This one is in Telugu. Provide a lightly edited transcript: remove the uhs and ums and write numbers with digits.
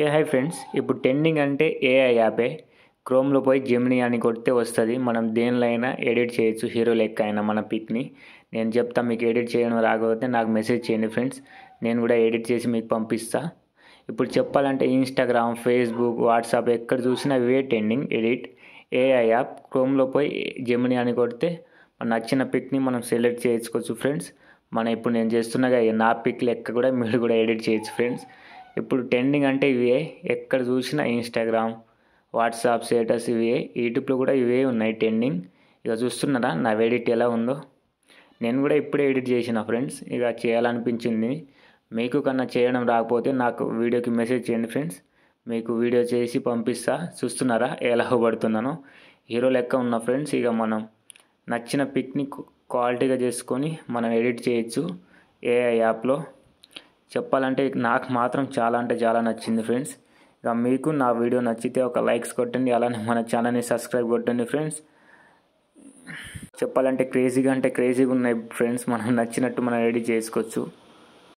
హాయ్ ఫ్రెండ్స్, ఇప్పుడు ట్రెండింగ్ అంటే ఏఐ యాపే. క్రోమ్లో పోయి జెమినీ అని కొడితే వస్తుంది. మనం దేనిలో అయినా ఎడిట్ చేయొచ్చు, హీరో లెక్క అయినా మన పిక్ని. నేను చెప్తా, మీకు ఎడిట్ చేయడం రాకపోతే నాకు మెసేజ్ చేయండి ఫ్రెండ్స్, నేను కూడా ఎడిట్ చేసి మీకు పంపిస్తా. ఇప్పుడు చెప్పాలంటే ఇన్స్టాగ్రామ్, ఫేస్బుక్, వాట్సాప్ ఎక్కడ చూసినా ఇవే ట్రెండింగ్ ఎడిట్. ఏఐ యాప్ క్రోమ్లో పోయి జెమినీ అని కొడితే మన నచ్చిన పిక్ని మనం సెలెక్ట్ చేసుకోవచ్చు ఫ్రెండ్స్. ఇప్పుడు నేను చేస్తున్నగా నా పిక్ లెక్క కూడా మీరు కూడా ఎడిట్ చేయొచ్చు ఫ్రెండ్స్. ఇప్పుడు ట్రెండింగ్ అంటే ఇవే, ఎక్కడ చూసినా ఇన్స్టాగ్రామ్, వాట్సాప్ స్టేటస్ ఇవే, యూట్యూబ్లో కూడా ఇవే ఉన్నాయి ట్రెండింగ్. ఇక చూస్తున్నారా నా ఎడిట్ ఎలా ఉందో? నేను కూడా ఇప్పుడే ఎడిట్ చేసిన ఫ్రెండ్స్. ఇక చేయాలనిపించింది. మీకు కన్నా చేయడం రాకపోతే నాకు వీడియోకి మెసేజ్ చేయండి ఫ్రెండ్స్, మీకు వీడియో చేసి పంపిస్తా. చూస్తున్నారా ఎలా పడుతున్నానో? హీరో లెక్క ఉన్న ఫ్రెండ్స్. ఇక మనం నచ్చిన పిక్ని క్వాలిటీగా చేసుకొని మనం ఎడిట్ చేయొచ్చు ఏఐ యాప్లో. చెప్పాలంటే నాకు మాత్రం చాలా అంటే చాలా నచ్చింది ఫ్రెండ్స్. ఇక మీకు నా వీడియో నచ్చితే ఒక లైక్స్ కొట్టండి, అలానే మన ఛానల్ని సబ్స్క్రైబ్ కొట్టండి ఫ్రెండ్స్. చెప్పాలంటే క్రేజీగా ఉన్నాయి ఫ్రెండ్స్. మనం నచ్చినట్టు మనం ఎడిట్ చేసుకోవచ్చు.